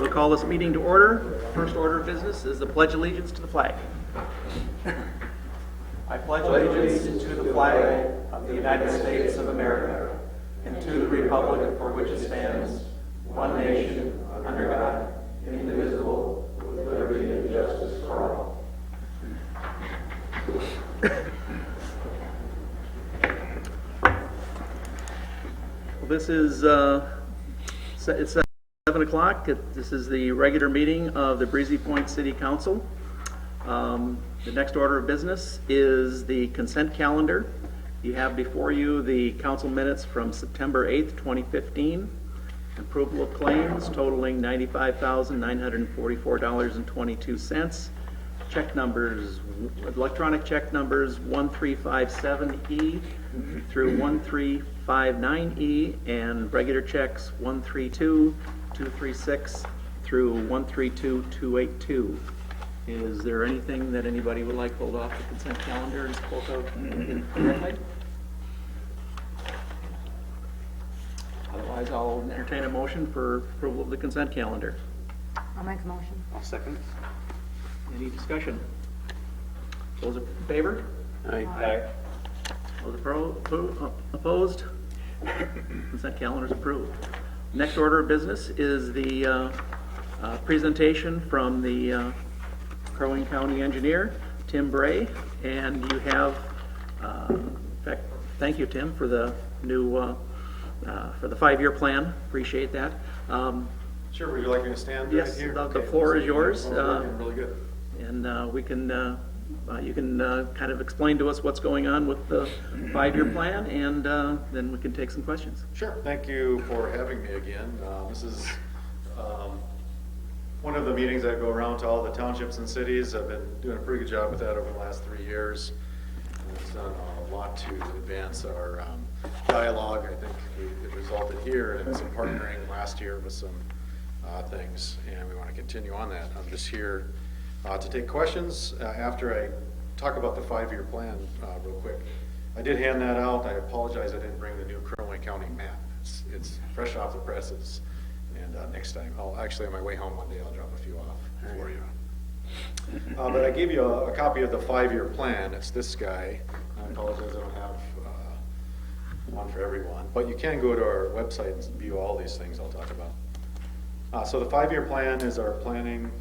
We'll call this meeting to order. First order of business is the Pledge of Allegiance to the flag. I pledge allegiance to the flag of the United States of America and to the republic for which it stands, one nation, under God, indivisible, with liberty and justice for all. Well, this is it's 7 o'clock. This is the regular meeting of the Breezy Point City Council. The next order of business is the consent calendar. You have before you the council minutes from September 8th, 2015. Approval of claims totaling $95,944.22. Check numbers, electronic check numbers 1357E through 1359E, and regular checks 132236 through 132282. Is there anything that anybody would like pulled off the consent calendar and spoke of directly? Otherwise, I'll entertain a motion for approval of the consent calendar. I'll make a motion. I'll second. Any discussion? Those in favor? Aye. Those opposed? Consent calendar is approved. Next order of business is the presentation from the Crow Wing County engineer, Tim Bray, and you have, in fact, thank you, Tim, for the new, for the 5-year plan. Appreciate that. Sure, would you like me to stand Yes, right here? the floor is yours. Really good. And we can, you can kind of explain to us what's going on with the 5-year plan, and then we can take some questions. Sure, thank you for having me again. This is one of the meetings that go around to all the townships and cities. I've been doing a pretty good job with that over the last 3 years. And it's done a lot to advance our dialogue. I think it resulted here in some partnering last year with some things, and we want to continue on that. I'm just here to take questions after I talk about the 5-year plan real quick. I did hand that out. I apologize I didn't bring the new Crow Wing County map. It's fresh off the presses, and next time, actually on my way home one day, I'll drop a few off for you. But I gave you a copy of the 5-year plan. It's this guy. I apologize I don't have one for everyone, but you can go to our website and view all these things I'll talk about. So the 5-year plan is our planning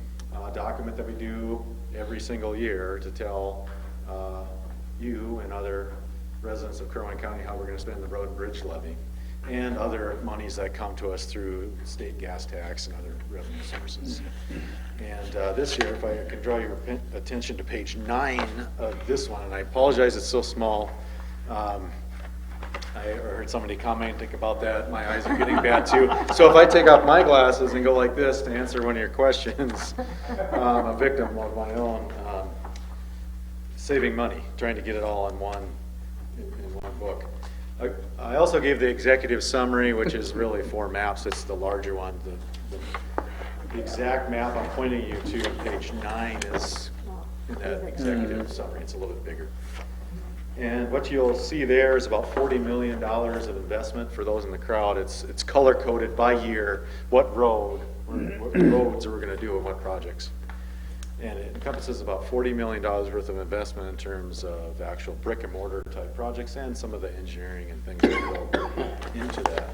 document that we do every single year to tell you and other residents of Crow Wing County how we're going to spend the road and bridge levy and other monies that come to us through state gas tax and other revenue sources. And this year, if I can draw your attention to page 9 of this one, and I apologize it's so small. I heard somebody commenting about that. My eyes are getting bad too. So if I take off my glasses and go like this to answer one of your questions, I'm a victim of my own saving money, trying to get it all in one book. I also gave the executive summary, which is really 4 maps. It's the larger one. The exact map I'm pointing you to on page 9 is in that executive summary. It's a little bit bigger. And what you'll see there is about $40 million of investment. For those in the crowd, it's color coded by year, what roads we're going to do and what projects. And it encompasses about $40 million worth of investment in terms of actual brick and mortar type projects and some of the engineering and things that go into that.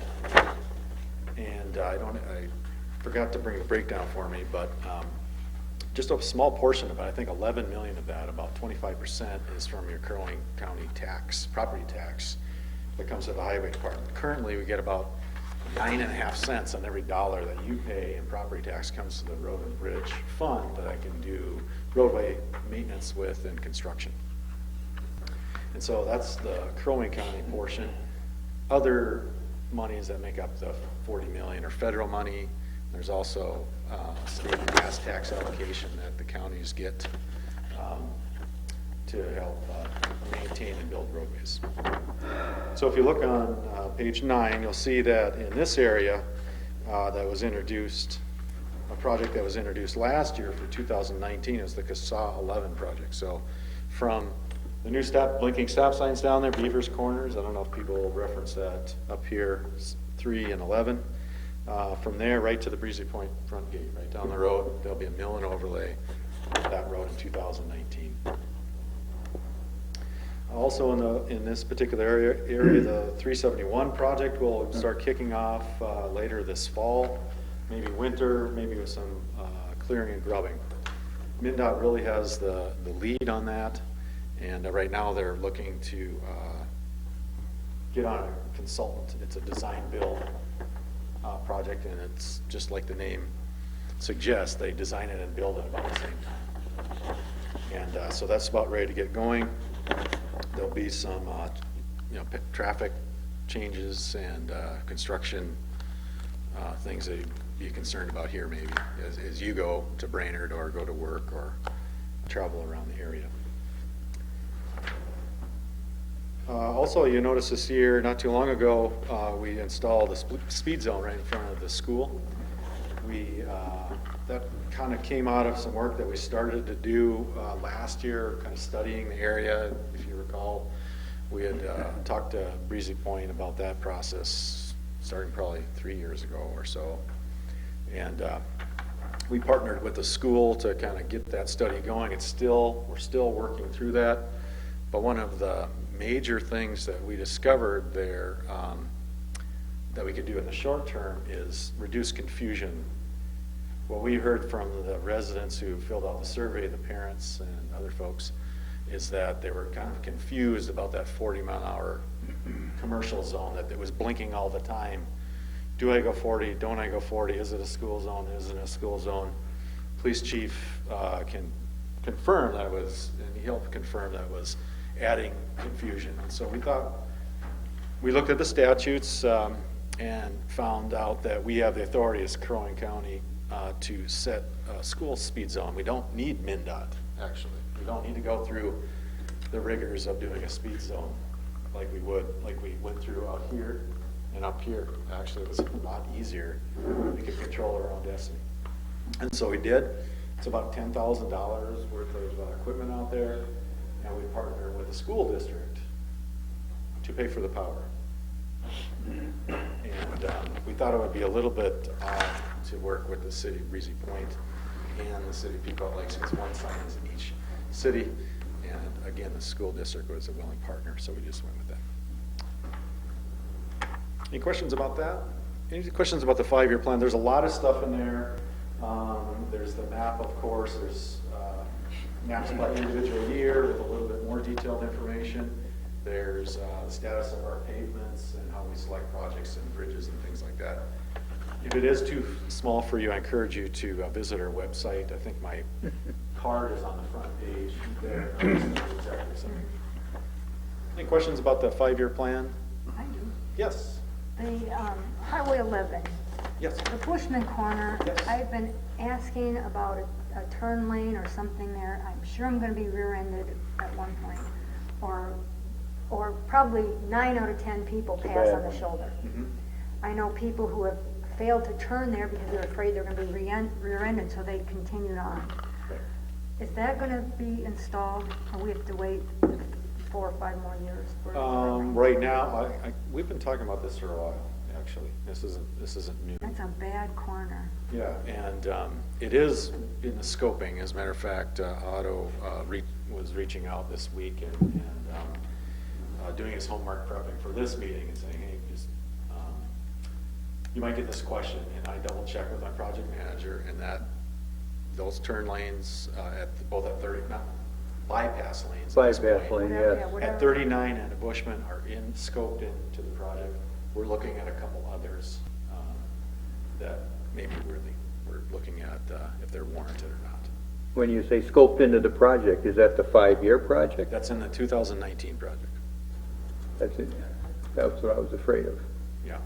And I forgot to bring the breakdown for me, but just a small portion of it, I think 11 million of that, about 25% is from your Crow Wing County tax, property tax that comes to the highway department. Currently, we get about 9.5 cents on every dollar that you pay in property tax comes to the road and bridge fund that I can do roadway maintenance with and construction. And so that's the Crow Wing County portion. Other monies that make up the 40 million are federal money. There's also state gas tax allocation that the counties get to help maintain and build roadways. So if you look on page 9, you'll see that in this area that was introduced, a project that was introduced last year for 2019 is the CASA 11 project. So from the new blinking stop signs down there, Beavers Corners, I don't know if people reference that up here, 3 and 11. From there, right to the Breezy Point front gate, right down the road. There'll be a mill and overlay of that road in 2019. Also in this particular area, the 371 project will start kicking off later this fall, maybe winter, maybe with some clearing and grubbing. MnDOT really has the lead on that, and right now they're looking to get on a consultant. It's a design build project, and it's just like the name suggests, they design it and build it about the same time. And so that's about ready to get going. There'll be some traffic changes and construction things that you'd be concerned about here maybe as you go to Brainerd or go to work or travel around the area. Also, you notice this year, not too long ago, we installed a speed zone right in front of the school. That kind of came out of some work that we started to do last year, kind of studying the area. If you recall, we had talked to Breezy Point about that process starting probably 3 years ago or so. And we partnered with the school to kind of get that study going. We're still working through that. But one of the major things that we discovered there that we could do in the short term is reduce confusion. What we heard from the residents who filled out the survey, the parents and other folks, is that they were kind of confused about that 40-mile-an-hour commercial zone that was blinking all the time. Do I go 40? Don't I go 40? Is it a school zone? Isn't it a school zone? Police chief can confirm that it was, and he helped confirm that it was adding confusion. And so we looked at the statutes and found out that we have the authority as Crow Wing County to set a school speed zone. We don't need MnDOT, actually. We don't need to go through the rigors of doing a speed zone like we went through out here and up here. Actually, it was a lot easier. We could control our own destiny. And so we did. It's about $10,000 worth of equipment out there, and we partner with the school district to pay for the power. And we thought it would be a little bit odd to work with the city of Breezy Point and the city of Pequot Lakes, since one sign is in each city. And again, the school district was a willing partner, so we just went with that. Any questions about that? Any questions about the 5-year plan? There's a lot of stuff in there. There's the map, of course. There's maps by individual year with a little bit more detailed information. There's the status of our pavements and how we select projects and bridges and things like that. If it is too small for you, I encourage you to visit our website. I think my card is on the front page there. Any questions about the 5-year plan? I do. Yes. The Highway 11, Yes. the Bushman Corner, Yes. I've been asking about a turn lane or something there. I'm sure I'm going to be rear-ended at one point, or probably 9 out of 10 people pass on the shoulder. Mm-hmm. I know people who have failed to turn there because they're afraid they're going to be rear-ended, so they continued on. Is that going to be installed, or we have to wait 4 or 5 more years? For Right now, we've been talking about this for a while. Actually, this isn't new. That's a bad corner. Yeah, and it is in the scoping. As a matter of fact, Otto was reaching out this week and doing his homework prepping for this meeting and saying, hey, you might get this question, and I double checked with my project manager, and that those turn lanes both at 30, not bypass lanes. at this Bypass point, lane, Whatever, yes. yeah, whatever. At 39 and a Bushman are scoped into the project. We're looking at a couple others that maybe we're looking at if they're warranted or not. When you say scoped into the project, is that the 5-year project? That's in the 2019 project. That's it. That's what I was afraid of. Yeah.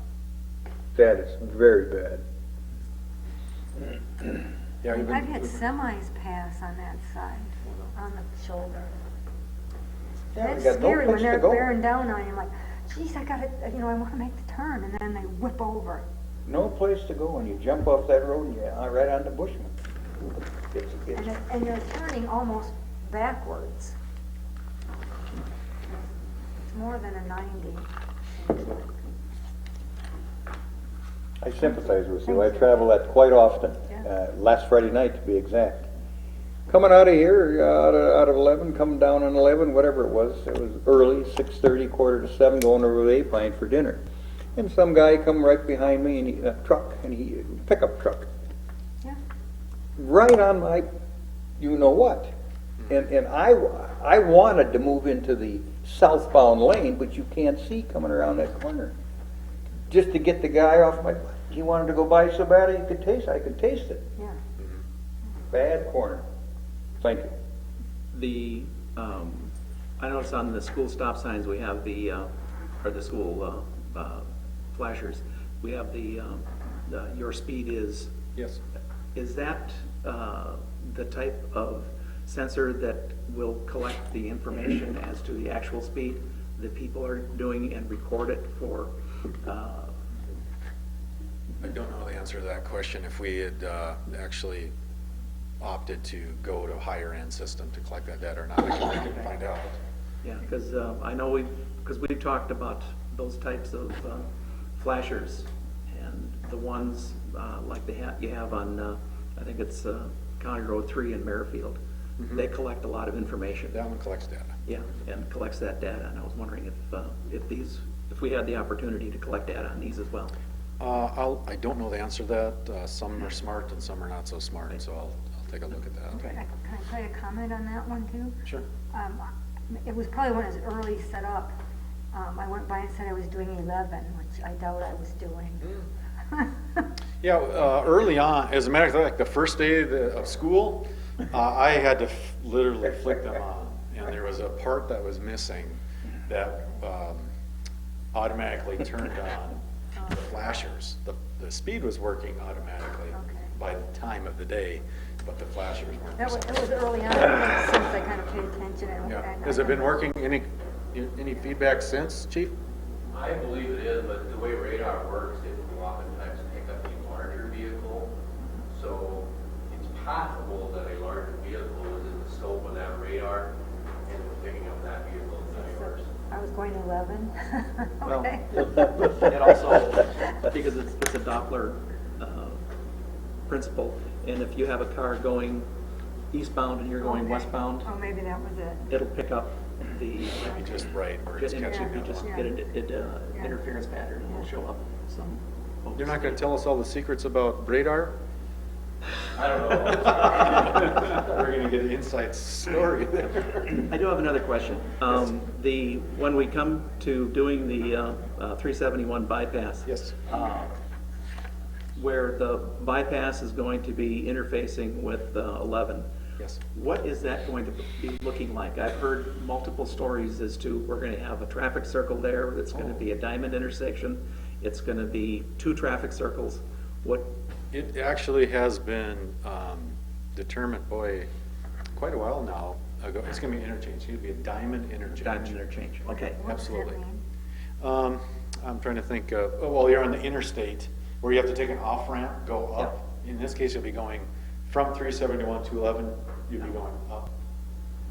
That is very bad. Yeah. I've had semis pass on that side, on the shoulder. Yeah, That's we got no scary when place to they're go. bearing down on you. I'm like, geez, I want to make the turn, and then they whip over. No place to go when you jump off that road and you're right on the Bushman. And they're turning almost backwards. It's more than a 90. I sympathize with you. I travel that quite often, Yeah. last Friday night to be exact. Coming out of here, out of 11, coming down on 11, whatever it was early, 6:30, 6:45, going over to the A-Pine for dinner. And some guy come right behind me, and pickup truck, Yeah. right on my, you know what. And I wanted to move into the southbound lane, but you can't see coming around that corner. Just to get the guy off my, he wanted to go by so bad I could taste it. Yeah. Bad corner. Thank you. The, I noticed on the school stop signs, we have or the school flashers, we have your speed is. Yes. Is that the type of sensor that will collect the information as to the actual speed that people are doing and record it for? I don't know the answer to that question. If we had actually opted to go to a higher end system to collect that data or not, I can find out. Yeah, because I know we've talked about those types of flashers, and the ones like you have on, I think it's County Road 3 in Merrifield. They collect a lot of information. That one collects data. Yeah, and collects that data, and I was wondering if we had the opportunity to collect data on these as well. I don't know the answer to that. Some are smart and some are not so smart, so I'll take a look at that. Can I try to comment on that one too? Sure. It was probably when it was early set up. I went by and said I was doing 11, which I doubt I was doing. Yeah, early on, as a matter of fact, the first day of school, I had to literally flick them on, and there was a part that was missing that automatically turned on the flashers. The speed was working automatically by the time of the day, but the flashers weren't. It was early on, since I kind of paid attention. Yeah. Has it been working? Any feedback since, Chief? I believe it is, but the way radar works, it will oftentimes pick up a larger vehicle. So it's possible that a larger vehicle is in the scope of that radar and it's picking up that vehicle instead of yours. I was going 11. Okay. And also, because it's a Doppler principle, and if you have a car going eastbound and you're going westbound, Oh, maybe that was it. it'll pick up the, You just right where it's catching you it. just get an interference pattern, and it'll show up some. You're not going to tell us all the secrets about radar? I don't know. We're going to get an inside story there. I do have another question. When we come to doing the 371 bypass. Yes. Where the bypass is going to be interfacing with 11. Yes. What is that going to be looking like? I've heard multiple stories as to we're going to have a traffic circle there. It's going to be a diamond intersection. It's going to be 2 traffic circles. What? It actually has been determined, quite a while now ago. It's going to be an interchange. It's going to be a diamond interchange. Diamond interchange. Okay. What does that Absolutely. mean? I'm trying to think of, well, you're on the interstate where you have to take an off ramp, go up. In this case, you'll be going from 371 to 11. You'll be going up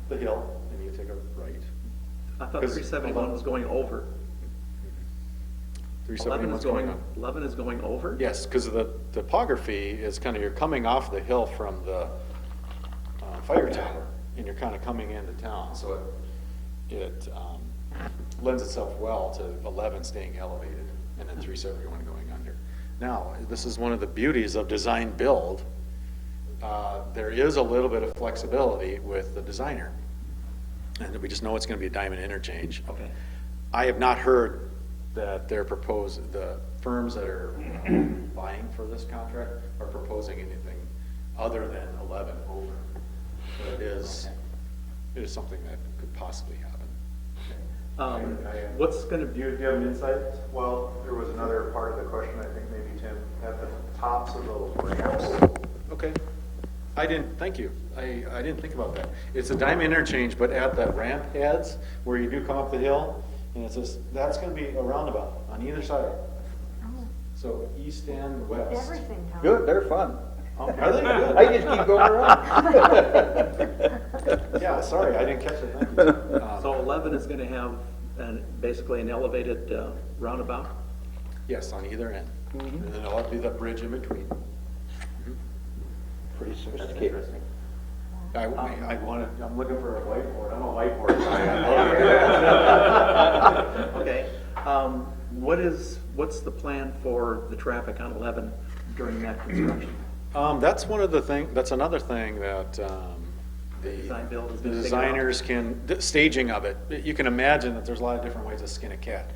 the hill, and you take a right. I thought 'Cause 371 was going over. 371 is going on. 11 is going over? Yes, because the topography is kind of, you're coming off the hill from the fire tower, and you're kind of coming into town, so it lends itself well to 11 staying elevated, and then 371 going under. Now, this is one of the beauties of design build. There is a little bit of flexibility with the designer, and we just know it's going to be a diamond interchange. Okay. I have not heard that the firms that are vying for this contract are proposing anything other than 11 over. But it is something that could possibly happen. What's going to Do you have an insight? Well, there was another part of the question, I think maybe, Tim, at the tops of those ramps. Okay. Thank you. I didn't think about that. It's a diamond interchange, but at the ramp heads where you do come up the hill, and it's just, that's going to be a roundabout on either side. Oh, So east and west. everything, Tom. Good, they're fun. Are they good? I just keep going around. Yeah, sorry, I didn't catch it. Thank you. So 11 is going to have basically an elevated roundabout? Yes, on either end. And then there'll be the bridge in between. Pretty That's sophisticated. interesting. I'm looking for a whiteboard, I'm a whiteboard guy. Okay, what's the plan for the traffic on 11 during that construction? That's another thing that, the Design build is the gonna take it off. designers the staging of it, you can imagine that there's a lot of different ways to skin a cat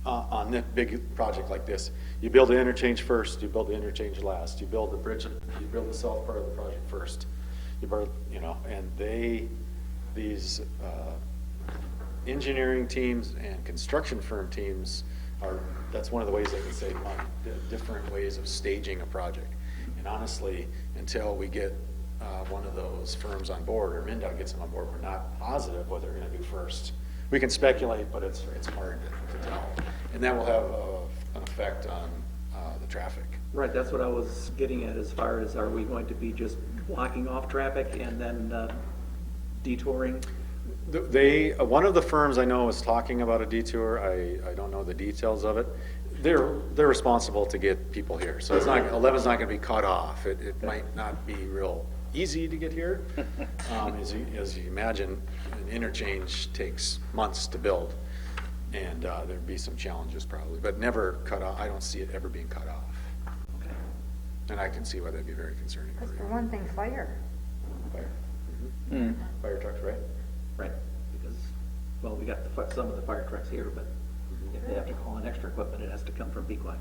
on a big project like this. You build the interchange first, you build the interchange last, you build the bridge, you build the south part of the project first. And these engineering teams and construction firm teams that's one of the ways they can save money, the different ways of staging a project. And honestly, until we get one of those firms on board, or MnDOT gets them on board, we're not positive what they're gonna do first. We can speculate, but it's hard to tell. And that will have an effect on the traffic. Right, that's what I was getting at, as far as, are we going to be just blocking off traffic and then detouring? One of the firms I know is talking about a detour. I don't know the details of it. They're responsible to get people here, so 11's not going to be cut off. It might not be real easy to get here. As you imagine, an interchange takes months to build, and there'd be some challenges probably, but never cut off. I don't see it ever being cut off. Okay. And I can see why that'd be very concerning Because for for you. one thing, fire. Fire trucks, right? Right, because, well, we got some of the fire trucks here, but if they have to call in extra equipment, it has to come from Pequot.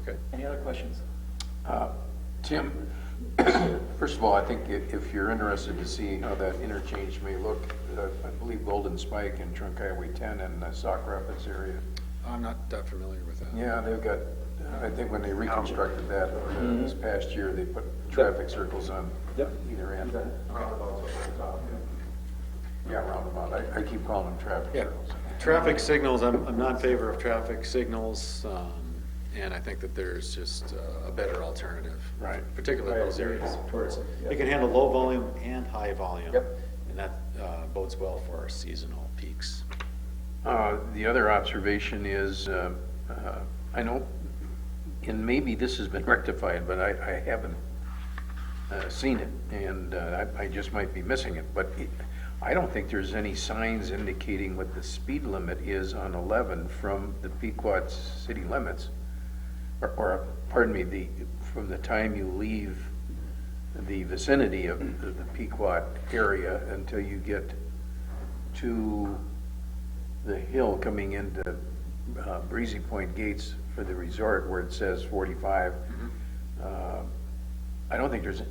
Okay. Any other questions? Tim, first of all, I think if you're interested to see how that interchange may look, I believe Golden Spike and Trunk Highway 10 and the Sauk Rapids area. I'm not that familiar with that. Yeah, they've got, I think when they reconstructed that this past year, they put traffic circles on either end. Yeah, roundabout. I keep calling them traffic Yeah, circles. traffic signals, I'm not in favor of traffic signals, and I think that there's just a better alternative. Right. Particularly those areas towards, you can handle low volume and high volume. Yep. And that bodes well for our seasonal peaks. The other observation is, I know, and maybe this has been rectified, but I haven't seen it, and I just might be missing it, but I don't think there's any signs indicating what the speed limit is on 11 from the Pequot city limits, or pardon me, from the time you leave the vicinity of the Pequot area until you get to the hill coming into Breezy Point gates for the resort where it says 45. I don't think is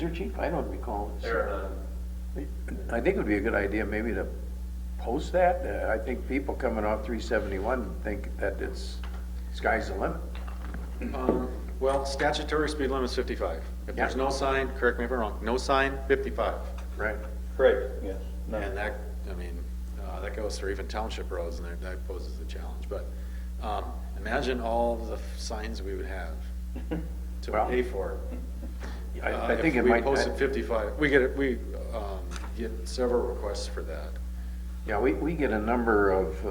there, Chief? I don't recall. There are none. I think it would be a good idea maybe to post that. I think people coming off 371 think that sky's the limit. Well, statutory speed limit is 55. If there's no sign, correct me if I'm wrong, no sign, 55. Right. Correct, yes. No. And that goes through even township roads, and that poses a challenge. But imagine all the signs we would have to Well, pay for. I think it if we might. posted 55, we get several requests for that. Yeah, we get a number of,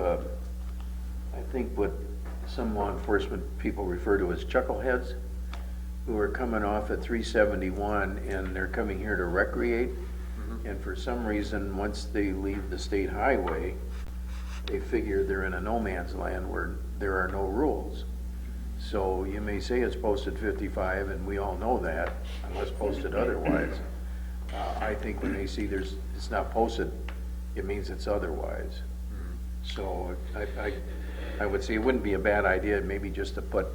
I think what some law enforcement people refer to as chuckleheads, who are coming off at 371 and they're coming here to recreate. And for some reason, once they leave the state highway, they figure they're in a no man's land where there are no rules. So you may say it's posted 55, and we all know that, unless posted otherwise. I think when they see it's not posted, it means it's otherwise. So I would say it wouldn't be a bad idea maybe just to put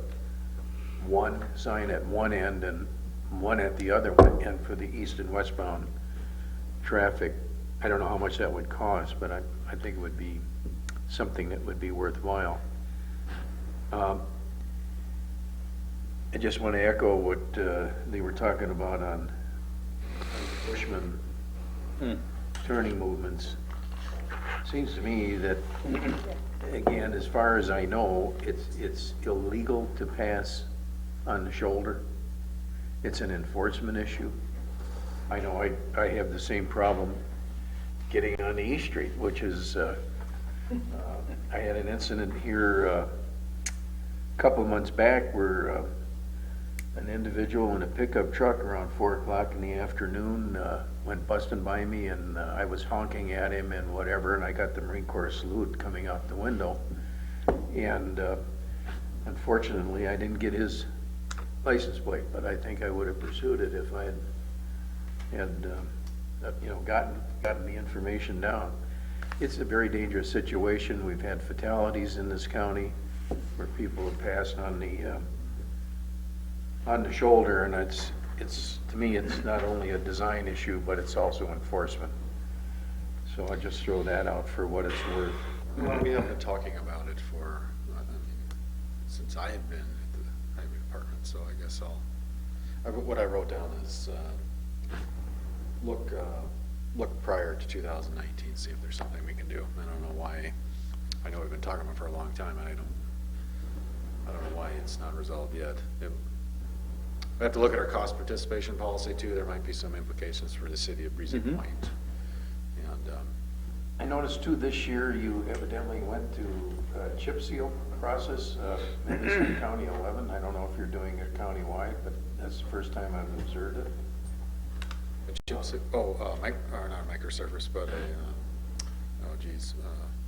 one sign at one end and one at the other one, and for the east and westbound traffic. I don't know how much that would cost, but I think it would be something that would be worthwhile. I just want to echo what they were talking about on Bushman turning movements. Seems to me that, again, as far as I know, it's illegal to pass on the shoulder. It's an enforcement issue. I know I have the same problem getting on the East Street, which is, I had an incident here couple of months back where an individual in a pickup truck around 4 o'clock in the afternoon went busting by me, and I was honking at him and whatever, and I got the Marine Corps salute coming out the window. And unfortunately, I didn't get his license plate, but I think I would have pursued it if I had gotten the information down. It's a very dangerous situation. We've had fatalities in this county where people have passed on the shoulder, and it's to me, it's not only a design issue, but it's also enforcement. So I just throw that out for what it's worth. Well, we have been talking about it for, since I had been at the highway department, so I guess what I wrote down is, look prior to 2019, see if there's something we can do. I don't know why, I know we've been talking about it for a long time, and I don't know why it's not resolved yet. We have to look at our cost participation policy too. There might be some implications for the city of Breezy Point. And I noticed too, this year you evidently went to a chip seal process, maybe it's in County 11. I don't know if you're doing it county-wide, but that's the first time I've observed it. not a microsurface, but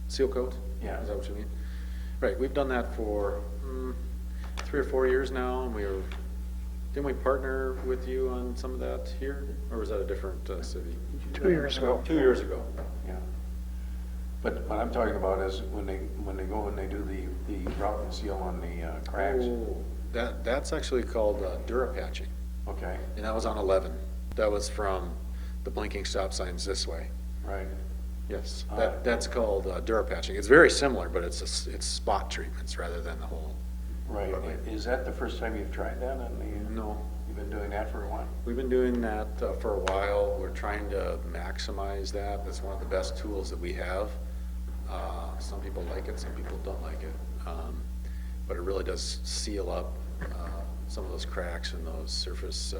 seal coat? Yeah. Is that what you mean? Right, we've done that for 3 or 4 years now, and didn't we partner with you on some of that here? Or was that a different city? 2 years ago. 2 years ago. Yeah. But what I'm talking about is when they go and they do the route and seal on the cracks. Oh, that's actually called Durapatching, Okay, and that was on 11. That was from the blinking stop signs this way. right. Yes, All right. that's called Durapatching. It's very similar, but it's spot treatments rather than the whole. Right. Is that the first time you've tried that on the? No. You've been doing that for a while? We've been doing that for a while. We're trying to maximize that. That's one of the best tools that we have. Some people like it, some people don't like it. But it really does seal up some of those cracks and those surface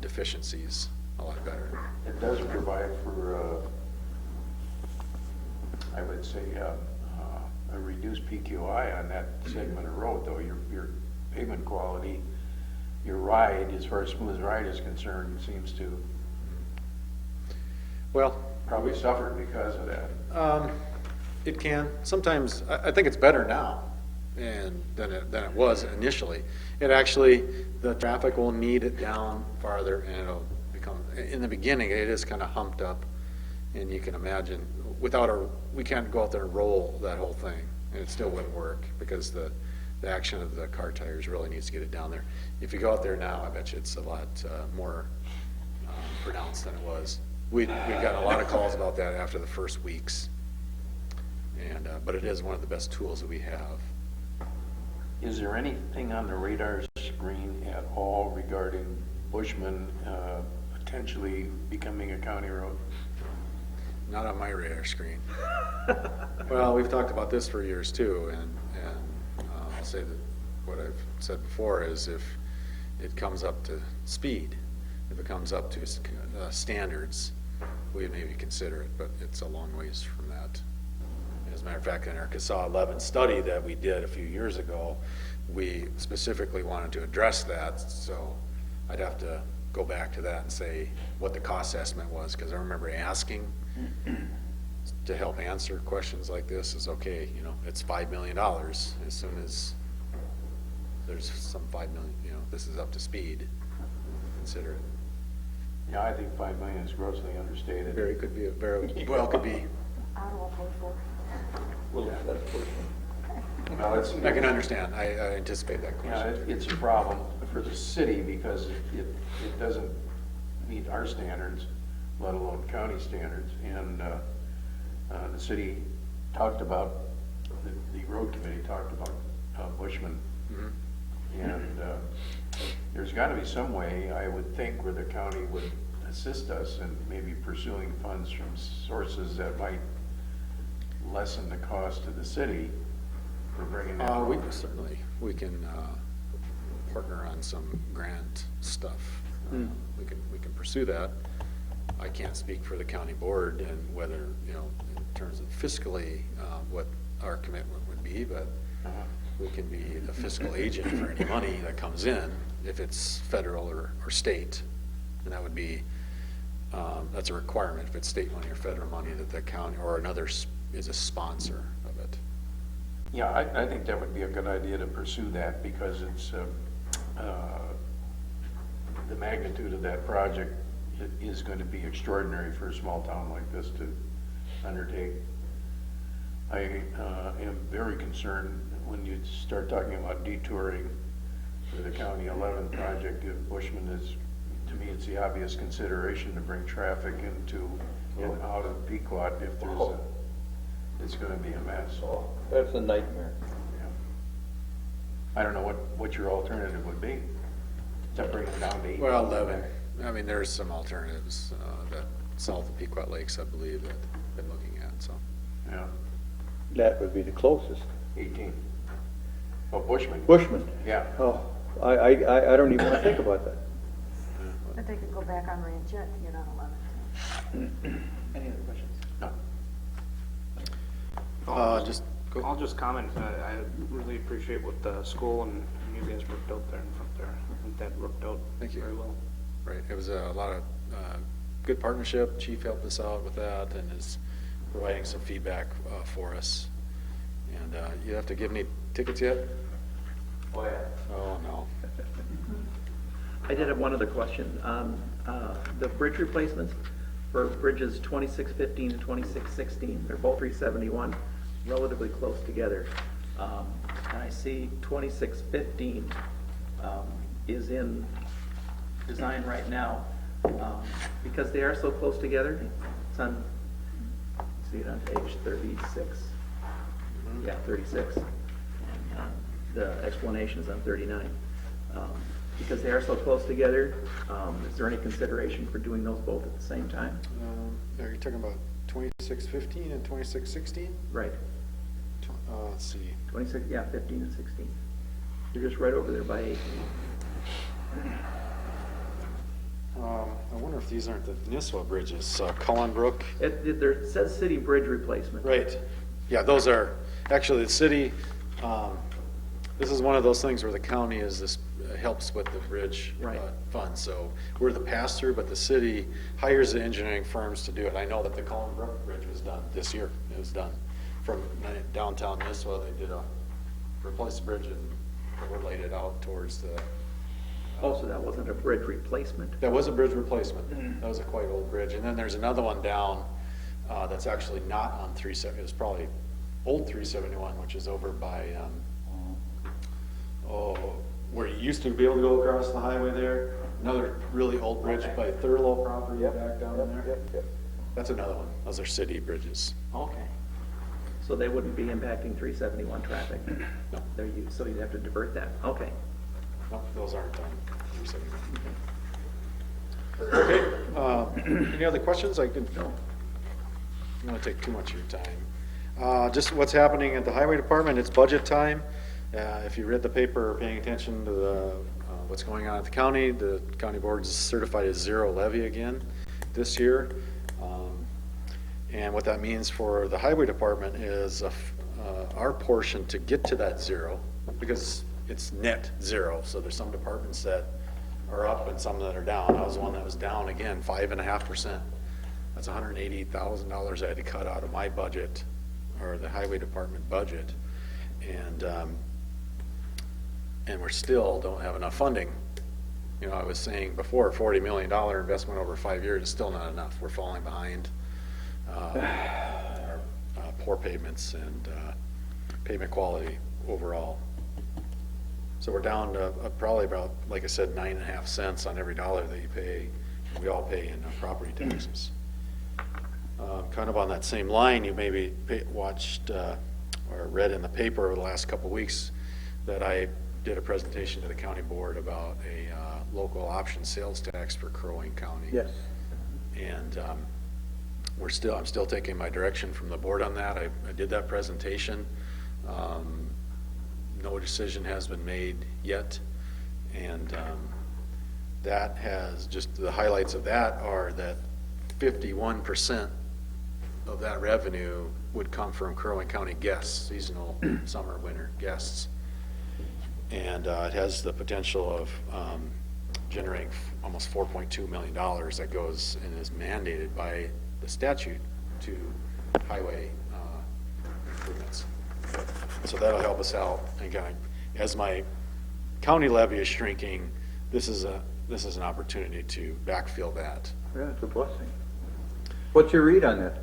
deficiencies a lot better. It does provide for, I would say, a reduced PQI on that segment of road, though. Your pavement quality, your ride, as far as smooth ride is concerned, seems to Well, probably suffer because of that. it can. Sometimes, I think it's better now than it was initially. It actually, the traffic will knead it down farther, and it'll become, in the beginning, it is kind of humped up, and you can imagine, we can't go out there and roll that whole thing, and it still wouldn't work, because the action of the car tires really needs to get it down there. If you go out there now, I bet you it's a lot more pronounced than it was. We've gotten a lot of calls about that after the first weeks, and but it is one of the best tools that we have. Is there anything on the radar screen at all regarding Bushman potentially becoming a county road? Not on my radar screen. Well, we've talked about this for years too, and I'll say that what I've said before is if it comes up to speed, if it comes up to standards, we'd maybe consider it, but it's a long ways from that. As a matter of fact, in our CASA 11 study that we did a few years ago, we specifically wanted to address that, so I'd have to go back to that and say what the cost estimate was, because I remember asking to help answer questions like this is, okay, it's $5 million. As soon as there's some $5 million, this is up to speed, consider it. Yeah, I think 5 million is grossly understated. Very well could be. Ottawa paid for it. Well, that's personal. Well, I can understand. I anticipate that Yeah, question. it's a problem for the city because it doesn't meet our standards, let alone county standards. And the city talked about, the road committee talked about Bushman. Mhm. And there's got to be some way, I would think, where the county would assist us in maybe pursuing funds from sources that might lessen the cost to the city for bringing that. We can partner on some grant stuff. We can pursue that. I can't speak for the county board and whether, in terms of fiscally, what our commitment would be, but We can be the fiscal agent for any money that comes in, if it's federal or state. And that would be, that's a requirement, if it's state money or federal money, that the county or another is a sponsor of it. Yeah, I think that would be a good idea to pursue that, because it's, the magnitude of that project is going to be extraordinary for a small town like this to undertake. I am very concerned when you start talking about detouring for the County 11 project. If Bushman is, to me, it's the obvious consideration to bring traffic into and out of Pequot. If there's a, it's going to be a mess. That's a nightmare. Yeah. I don't know what your alternative would be. To bring it down to 8. Well, 11, I mean, there's some alternatives that south of Pequot Lakes, I believe, that I've been looking at, so. Yeah, That would be the closest. 18. Oh, Bushman. Bushman. Yeah. Oh, I don't even want to think about that. But they could go back on Ranchette to get on 11. Any other questions? No. Just go. I'll just comment, I really appreciate what the school and you guys worked out there in front there. I think that worked out Thank you. very well. Right, it was a lot of good partnership. Chief helped us out with that and is providing some feedback for us. And you have to give me tickets yet? Oh, yeah. Oh, no. I did have one other question. The bridge replacements for bridges 2615 and 2616, they're both 371, relatively close together. And I see 2615 is in design right now. Because they are so close together, it's on, see it on page 36. Yeah, 36. And the explanation is on 39. Because they are so close together, is there any consideration for doing those both at the same time? Are you talking about 2615 and 2616? Right, Let's see. 26, yeah, 15 and 16. They're just right over there by 18. I wonder if these aren't the Nisswa bridges, Cullen Brook. It says city bridge replacement. Right. Yeah, those are, actually, the city, this is one of those things where the county helps with the bridge Right. fund. So we're the pass-through, but the city hires the engineering firms to do it. I know that the Cullen Brook Bridge was done this year. It was done from downtown Nisswa. They did replace the bridge and laid it out towards the. Oh, so that wasn't a bridge replacement? That was a bridge replacement. That was a quite old bridge. And then there's another one down that's actually not on 370. It was probably old 371, which is over by, where you used to be able to go across the highway there. Another really old bridge by Thurlow property back down there. That's another one. Those are city bridges. Okay. So they wouldn't be impacting 371 traffic? No. So you'd have to divert that? Okay. No, those aren't on 371. Okay. Any other questions? I don't want to take too much of your time. Just what's happening at the highway department, it's budget time. If you read the paper or paying attention to what's going on at the county board is certified as zero levy again this year. And what that means for the highway department is our portion to get to that zero, because it's net zero. So there's some departments that are up and some that are down. I was one that was down again, 5.5%. That's $180,000 I had to cut out of my budget, or the highway department budget. And we're still don't have enough funding. You know, I was saying before, $40 million investment over 5 years is still not enough. We're falling behind our poor pavements and pavement quality overall. So we're down to probably about, like I said, 9.5 cents on every dollar that you pay. We all pay in property taxes. Kind of on that same line, you maybe watched or read in the paper over the last couple of weeks that I did a presentation to the county board about a local option sales tax for Crow Wing County. Yes. And I'm still taking my direction from the board on that. I did that presentation. No decision has been made yet, and that has just the highlights of that are that 51% of that revenue would come from Crow Wing County guests, seasonal summer, winter guests. And it has the potential of generating almost $4.2 million that goes and is mandated by the statute to highway improvements. So that'll help us out. And kind of, as my county levy is shrinking, this is an opportunity to backfill that. Yeah, it's a blessing. What's your read on that?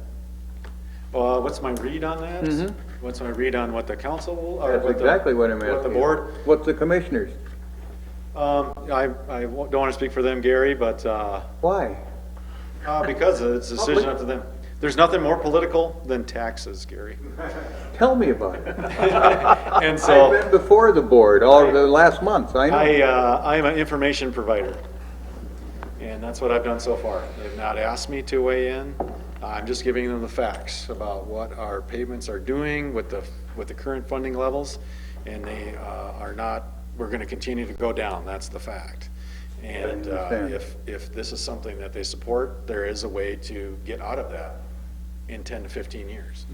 What's my read on that? Mhm. What's my read on what the council, or That's what exactly what I'm asking. what the board? What's the commissioners? I don't want to speak for them, Gary, but Why? because it's a decision up to them. There's nothing more political than taxes, Gary. Tell me about it. And so I've been before the board all the last month, I know. I'm an information provider, and that's what I've done so far. They've not asked me to weigh in. I'm just giving them the facts about what our payments are doing with the current funding levels, and they are not. We're going to continue to go down. That's the fact. And if this is something that they support, there is a way to get out of that in 10 to 15 years.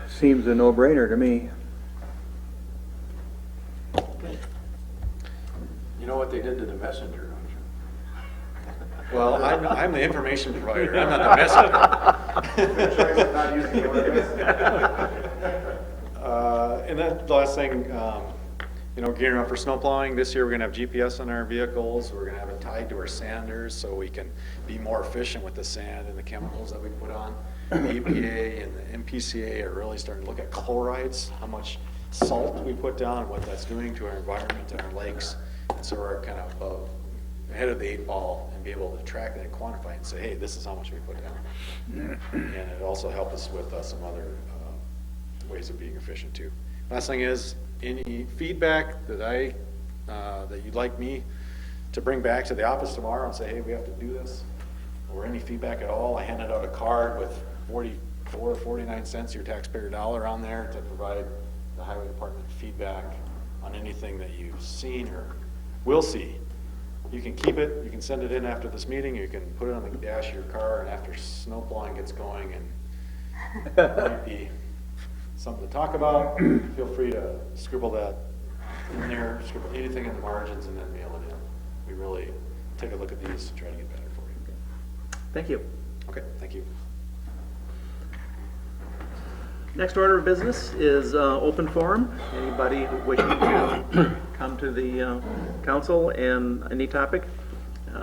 Seems a no-brainer to me. You know what they did to the messenger, don't you? Well, I'm the information provider. I'm not the messenger. And then the last thing, gearing up for snow plowing. This year, we're gonna have GPS on our vehicles. We're gonna have it tied to our sanders so we can be more efficient with the sand and the chemicals that we put on. The EPA and the MPCA are really starting to look at chlorides, how much salt we put down, and what that's doing to our environment and our lakes. And so we're kind of ahead of the 8 ball and be able to track that and quantify it and say, hey, this is how much we put down. And it also helped us with some other ways of being efficient too. Last thing is, any feedback that you'd like me to bring back to the office tomorrow and say, hey, we have to do this, or any feedback at all, I handed out a card with 44 or 49 cents of your taxpayer dollar on there to provide the highway department feedback on anything that you've seen or will see. You can keep it, you can send it in after this meeting, you can put it on the dash of your car, and after snow plowing gets going and it might be something to talk about, feel free to scribble that in there, scribble anything in the margins, and then mail it in. We really take a look at these to try to get better for you. Thank you. Okay, thank you. Next order of business is open forum. Anybody wishing to come to the council and any topic,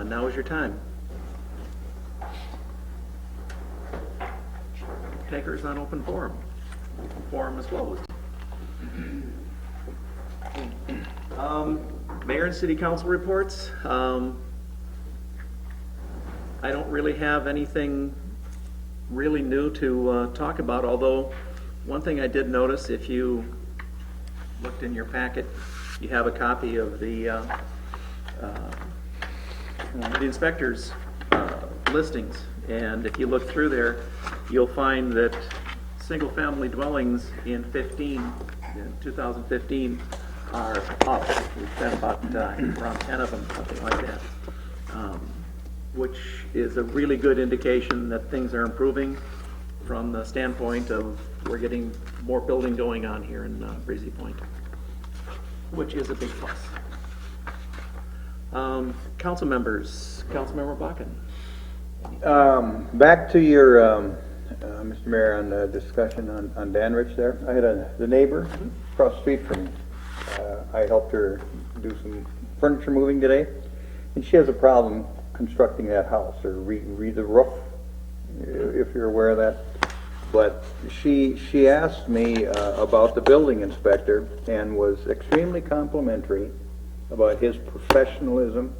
now is your time. Takers on open forum. Forum is closed. Mayor and city council reports. I don't really have anything really new to talk about, although one thing I did notice, if you looked in your packet, you have a copy of the inspector's listings, and if you look through there, you'll find that single-family dwellings in 2015 are up. We've got about around 10 of them, something like that, which is a really good indication that things are improving from the standpoint of we're getting more building going on here in Breezy Point, which is a big plus. Council members, Councilmember Bakken. Back to your, Mr. Mayor, on the discussion on Danrich there. I had the neighbor across the street from me. I helped her do some furniture moving today, and she has a problem constructing that house, or read the roof, if you're aware of that. But she asked me about the building inspector and was extremely complimentary about his professionalism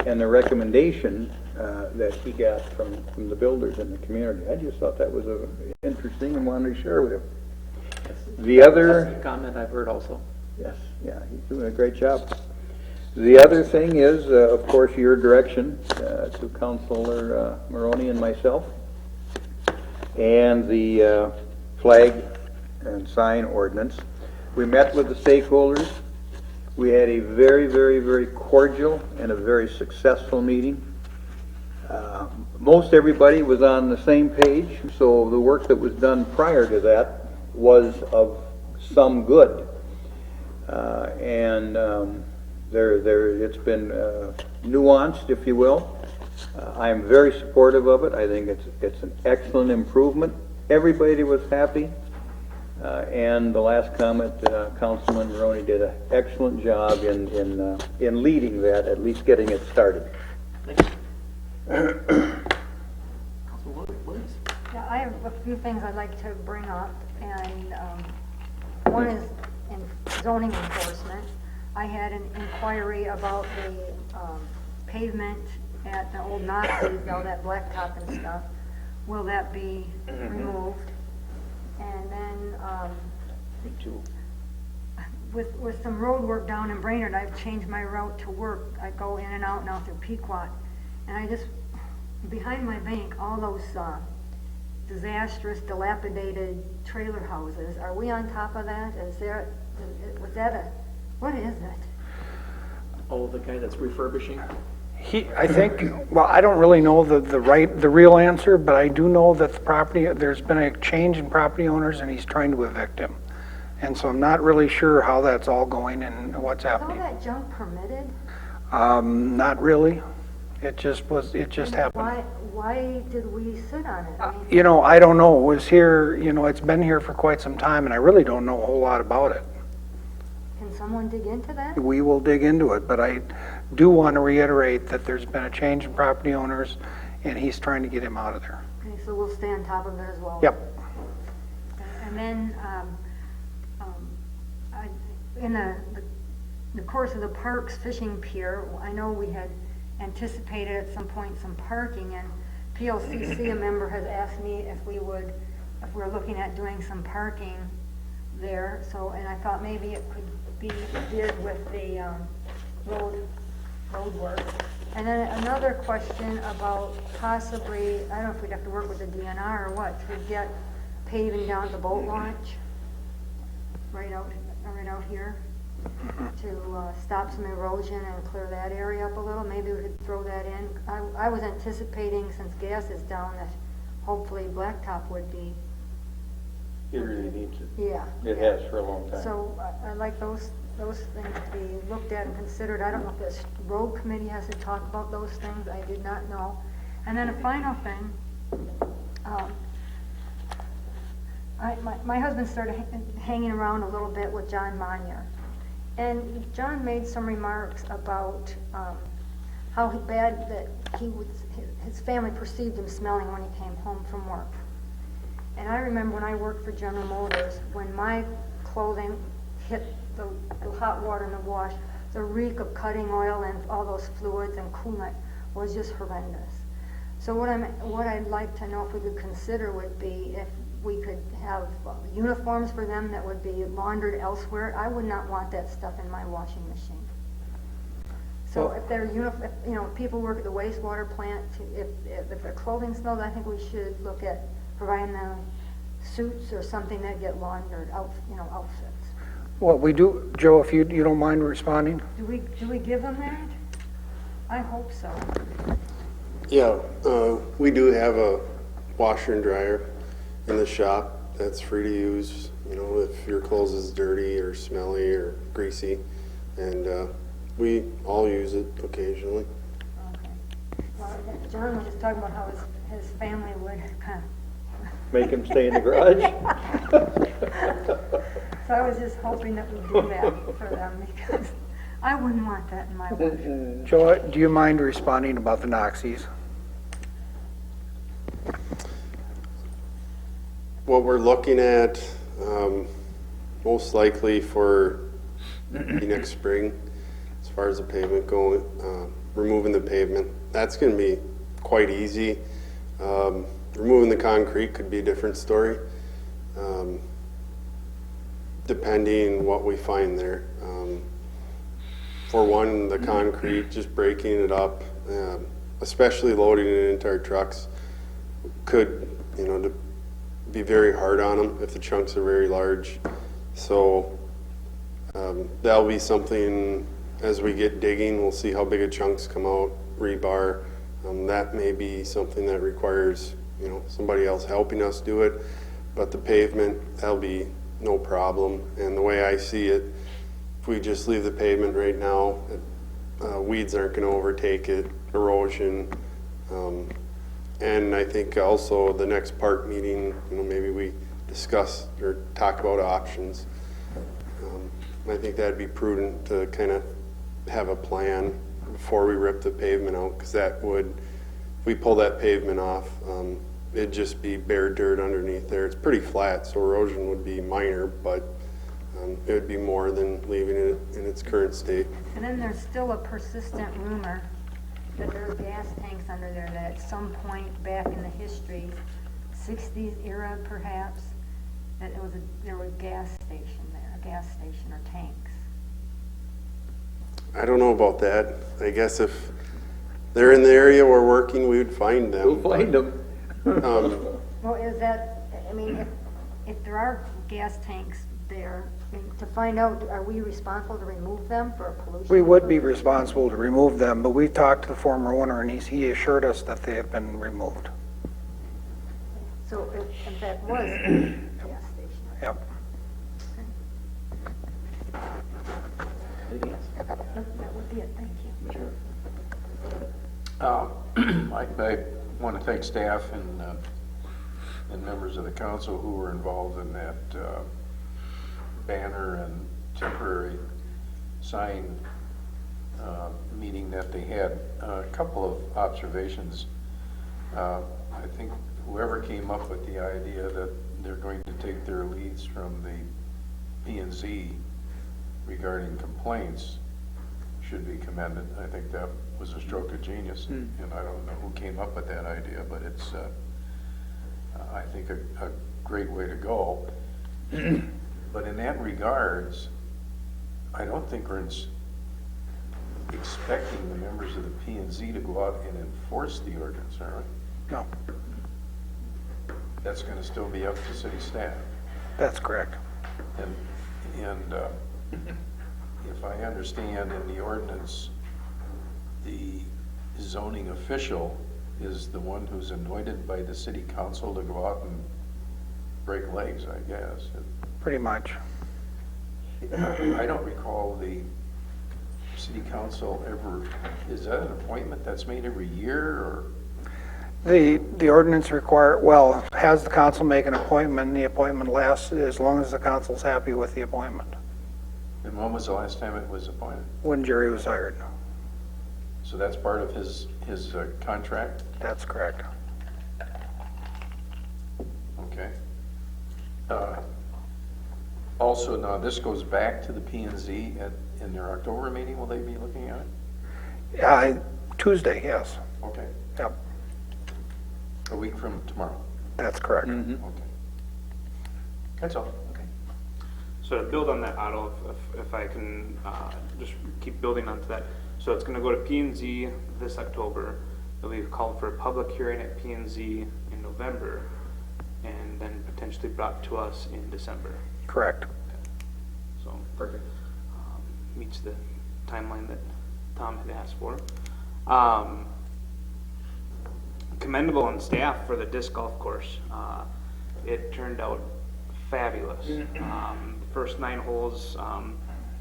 and the recommendation that he got from the builders in the community. I just thought that was interesting and wanted to share with him. The other... That's a comment I've heard also. Yes, yeah, he's doing a great job. The other thing is, of course, your direction to Councilor Maroney and myself, and the flag and sign ordinance. We met with the stakeholders. We had a very, very, very cordial and a very successful meeting. Most everybody was on the same page, so the work that was done prior to that was of some good. It's been nuanced, if you will. I am very supportive of it. I think it's an excellent improvement. Everybody was happy. And the last comment, Councilman Maroney did an excellent job in leading that, at least getting it started. Thank you. Councilman Williams? Yeah, I have a few things I'd like to bring up, and one is in zoning enforcement. I had an inquiry about the pavement at the old Nazis, all that blacktop and stuff. Will that be removed? And then Me too. with some road work down in Brainerd, I've changed my route to work. I go in and out now through Pequot. And I just, behind my bank, all those disastrous, dilapidated trailer houses, are we on top of that? What is it? Oh, the guy that's refurbishing? I think, well, I don't really know the real answer, but I do know that there's been a change in property owners and he's trying to evict him. And so I'm not really sure how that's all going and what's Is all happening. that junk permitted? Not really. It just happened. Why did we sit on it? I mean, You know, I don't know. It was here, it's been here for quite some time and I really don't know a whole lot about it. can someone dig into that? We will dig into it, but I do want to reiterate that there's been a change in property owners and he's trying to get him out of there. Okay, so we'll stay on top of it as well. Yep. And then, in the course of the parks fishing pier, I know we had anticipated at some point some parking, and PLCC, a member, has asked me if we're looking at doing some parking there. So, and I thought maybe it could be did with the road work. And then another question about possibly, I don't know if we'd have to work with the DNR or what, to get paving down the boat launch, right out here, to stop some erosion and clear that area up a little. Maybe we could throw that in. I was anticipating, since gas is down, that hopefully blacktop would be. It really needs it. Yeah. It has for a long time. So I'd like those things to be looked at and considered. I don't know if this road committee has to talk about those things. I did not know. And then a final thing, my husband started hanging around a little bit with John Monier. And John made some remarks about how bad that his family perceived him smelling when he came home from work. And I remember when I worked for General Motors, when my clothing hit the hot water in the wash, the reek of cutting oil and all those fluids and coolant was just horrendous. So what I'd like to know if we could consider would be if we could have uniforms for them that would be laundered elsewhere. I would not want that stuff in my washing machine. So if they're if people work at the wastewater plant, if their clothing smells, I think we should look at providing them suits or something that get laundered, outfits. What we do, Joe, if you don't mind responding? Do we give them that? I hope so. Yeah, we do have a washer and dryer in the shop that's free to use, if your clothes is dirty or smelly or greasy, and we all use it occasionally. Okay. Well, John was just talking about how his family would kind of Make him stay in the garage? So I was just hoping that we'd do that for them, because I wouldn't want that in my washer. Joe, do you mind responding about the Noxies? What we're looking at, most likely for the next spring, as far as the pavement going, removing the pavement, that's going to be quite easy. Removing the concrete could be a different story, depending what we find there. For one, the concrete, just breaking it up, especially loading it into our trucks, could, be very hard on them if the chunks are very large. So that'll be something as we get digging. We'll see how big of chunks come out, rebar, That may be something that requires, somebody else helping us do it, but the pavement, that'll be no problem. And the way I see it, if we just leave the pavement right now, weeds aren't gonna overtake it, erosion. And I think also the next park meeting, maybe we discuss or talk about options. I think that'd be prudent to kind of have a plan before we rip the pavement out, because that would, if we pull that pavement off, it'd just be bare dirt underneath there. It's pretty flat, so erosion would be minor, but it would be more than leaving it in its current state. And then there's still a persistent rumor that there are gas tanks under there, that at some point back in the history, 60s era perhaps, that there was a gas station there, a gas station or tanks. I don't know about that. I guess if they're in the area we're working, we would find them. We'll find them. Well, is that, I mean, if there are gas tanks there, to find out, are we responsible to remove them for pollution? We would be responsible to remove them, but we talked to the former owner, and he assured us that they have been removed. So if that was a gas station. Yep. Anything else? That would be it, thank you. Sure. I want to thank staff and members of the council who were involved in that banner and temporary sign meeting that they had. A couple of observations. I think whoever came up with the idea that they're going to take their leads from the P&Z regarding complaints should be commended. I think that was a stroke of genius, and I don't know who came up with that idea, but it's, I think, a great way to go. But in that regards, I don't think we're expecting the members of the P&Z to go out and enforce the ordinance, are we? No, That's going to still be up to city staff. that's correct. And if I understand in the ordinance, the zoning official is the one who's anointed by the city council to go out and break legs, I guess. Pretty much. I don't recall the city council ever, is that an appointment that's made every year, or? The ordinance has the council make an appointment, and the appointment lasts as long as the council's happy with the appointment. And when was the last time it was appointed? When Jerry was hired. So that's part of his contract? That's correct. Okay. Also, now this goes back to the P&Z in their October meeting, will they be looking at it? Tuesday, yes. Okay, Yep, a week from tomorrow. that's correct. Okay. That's all, okay. So to build on that, Otto, if I can just keep building onto that. So it's going to go to P&Z this October. We've called for a public hearing at P&Z in November, and then potentially brought to us in December. Correct. So perfect. Meets the timeline that Tom had asked for. Commendable on staff for the disc golf course. It turned out fabulous. First 9 holes,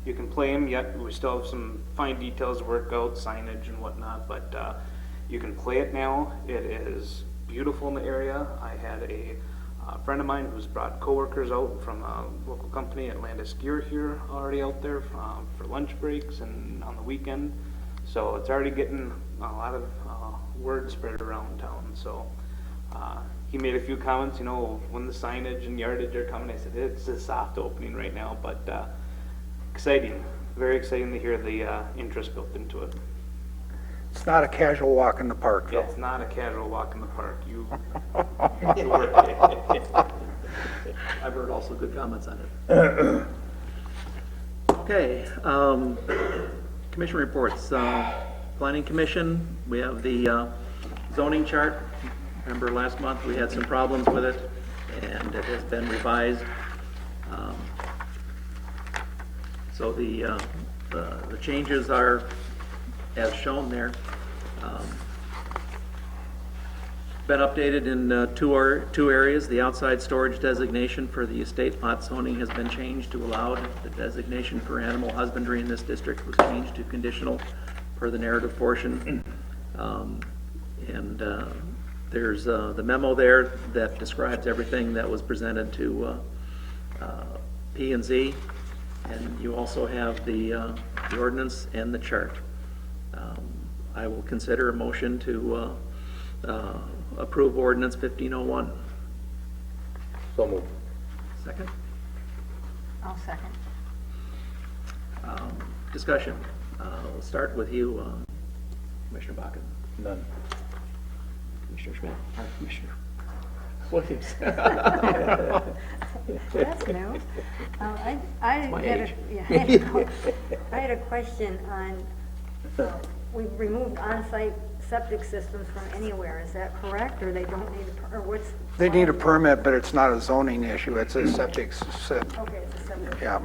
you can play them, yet we still have some fine details to work out, signage and whatnot, but you can play it now. It is beautiful in the area. I had a friend of mine who's brought coworkers out from a local company at Landis Gear here already out there for lunch breaks and on the weekend. So it's already getting a lot of word spread around town. So he made a few comments, when the signage and yardage are coming. I said, it's a soft opening right now, but exciting. Very exciting to hear the interest built into it. It's not a casual walk in the park, Yeah, though. it's not a casual walk in the park. I've heard also good comments on it. Okay, commission reports. Planning Commission, we have the zoning chart. Remember last month we had some problems with it, and it has been revised. So the changes are as shown there. been updated in two areas. The outside storage designation for the estate lot zoning has been changed to allowed. The designation for animal husbandry in this district was changed to conditional per the narrative portion. There's the memo there that describes everything that was presented to P and Z. And you also have the ordinance and the chart. I will consider a motion to approve ordinance 1501. So moved. Second? I'll second. Discussion. We'll start with you, Commissioner Bakken. None. Commissioner Schmidt. Commissioner Williams. That's new. I my had age. I had a question on, we removed on-site septic systems from anywhere, is that correct, or they don't need, or what's? They need a permit, but it's not a zoning issue, it's a septic, Okay, it's a septic. yeah.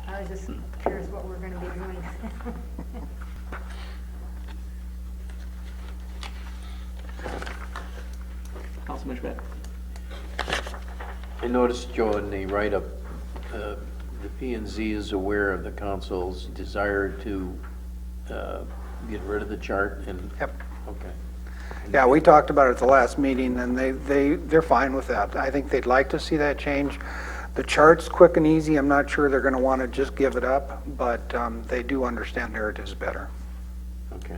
I was just curious what we're gonna be doing. Councilman Schmidt. I noticed, Joe, in the write-up, the P and Z is aware of the council's desire to get rid of the chart and. Yep. Okay. Yeah, we talked about it at the last meeting, and they're fine with that. I think they'd like to see that change. The chart's quick and easy, I'm not sure they're gonna wanna just give it up, but they do understand narrative's better. Okay.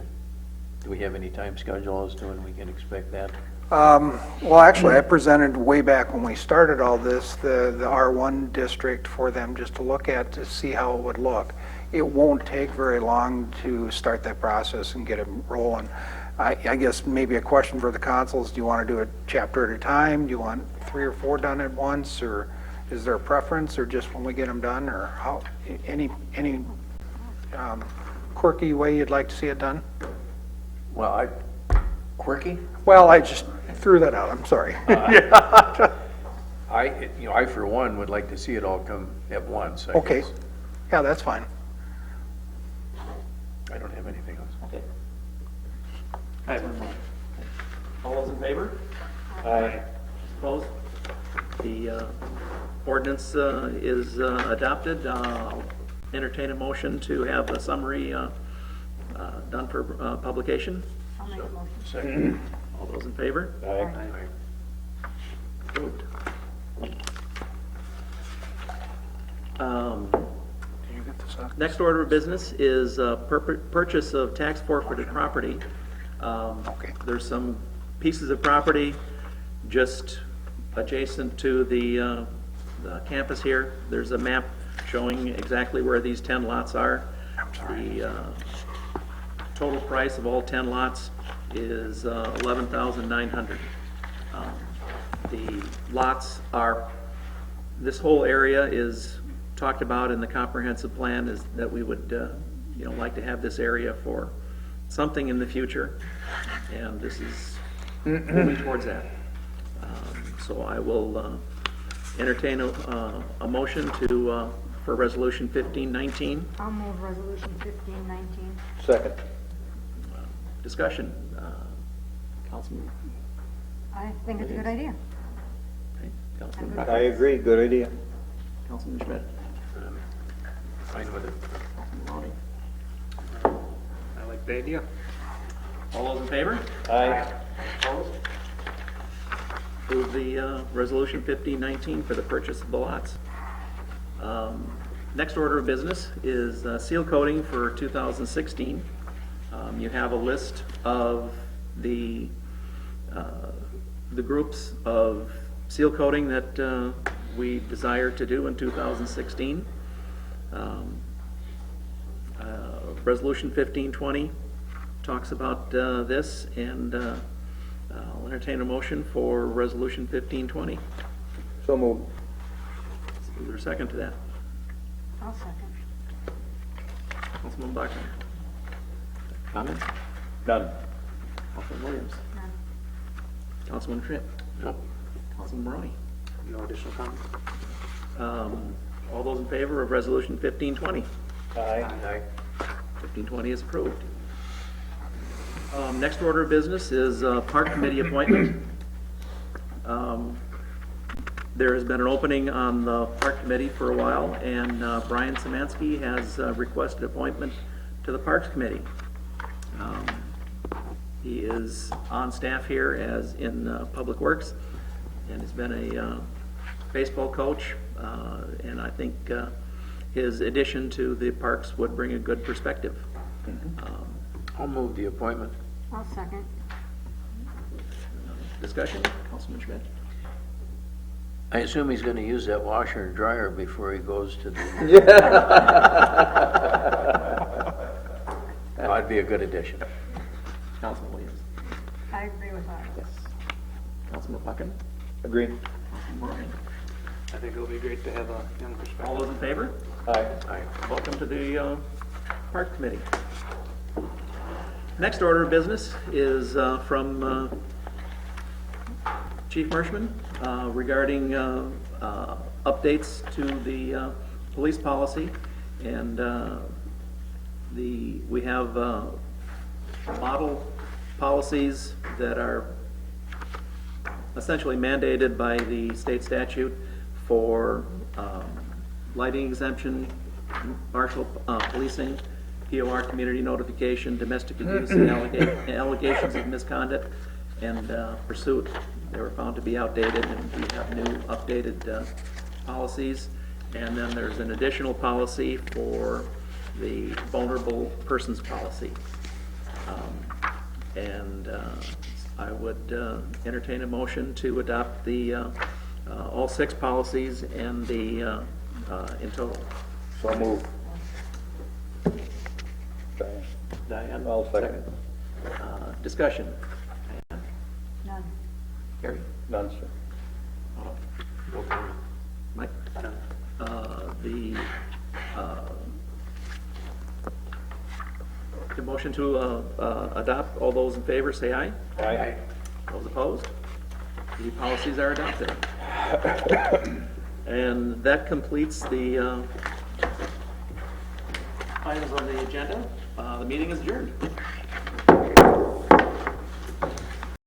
Do we have any time schedule as to when we can expect that? Well, actually, I presented way back when we started all this, the R1 district for them just to look at to see how it would look. It won't take very long to start that process and get it rolling. I guess maybe a question for the councils, do you want to do it chapter at a time? Do you want 3 or 4 done at once, or is there a preference, or just when we get them done, or how, any quirky way you'd like to see it done? Well, quirky? Well, I just threw that out, I'm sorry. I for one would like to see it all come at once, I Okay, guess. yeah, that's fine. I don't have anything else. Okay. All those in favor? Aye. Opposed? The ordinance is adopted. I'll entertain a motion to have a summary done for publication. I'll make a motion. Second. All those in favor? Aye. Approved. Did you get this up? Next order of business is purchase of tax forfeited property. Okay. There's some pieces of property just adjacent to the campus here. There's a map showing exactly where these 10 lots are. The total price of all 10 lots is $11,900. The lots are, this whole area is talked about in the comprehensive plan, is that we would, like to have this area for something in the future, and this is moving towards that. So I will entertain a motion to for resolution 1519. I'll move resolution 1519. Second. Discussion. Councilman. I think it's a good idea. Okay, Councilman I Brockman. agree, good idea. Councilman Schmidt. Fine with it. Councilman Roney. I like the idea. All those in favor? Aye. Opposed? Approve the resolution 1519 for the purchase of the lots. Next order of business is seal coating for 2016. You have a list of the groups of seal coating that we desire to do in 2016. Resolution 1520 talks about this, and I'll entertain a motion for resolution 1520. So moved. Is there a second to that? I'll second. Councilman Blackman. Comments? None. Councilman Williams. None. Councilman Schmidt. No. Councilman Maroney. No additional comments? All those in favor of resolution 1520? Aye. 1520 is approved. Next order of business is park committee appointment. There has been an opening on the Park Committee for a while, and Brian Szymanski has requested appointment to the Parks Committee. He is on staff here as in Public Works, and has been a baseball coach, and I think his addition to the parks would bring a good perspective. I'll move the appointment. I'll second. Discussion, Councilman Schmidt? I assume he's gonna use that washer and dryer before he goes to the... That'd be a good addition. Councilman Williams? I agree with that. Yes. Councilman Puckett? Agreed. Councilman Morgan? I think it'll be great to have a young perspective. All those in favor? Aye. Welcome to the Park Committee. Next order of business is from Chief Merschman regarding updates to the police policy. And we have model policies that are essentially mandated by the state statute for lighting exemption, martial policing, POR community notification, domestic abuse, and allegations of misconduct and pursuit. They were found to be outdated, and we have new updated policies. And then there's an additional policy for the vulnerable persons policy. I would entertain a motion to adopt the all 6 policies and the in total. So move. Diane? I'll second. Discussion. None. Gary? None, sir. Mike? The motion to adopt, all those in favor say aye. Aye. Those opposed? The policies are adopted. And that completes the items on the agenda. The meeting is adjourned.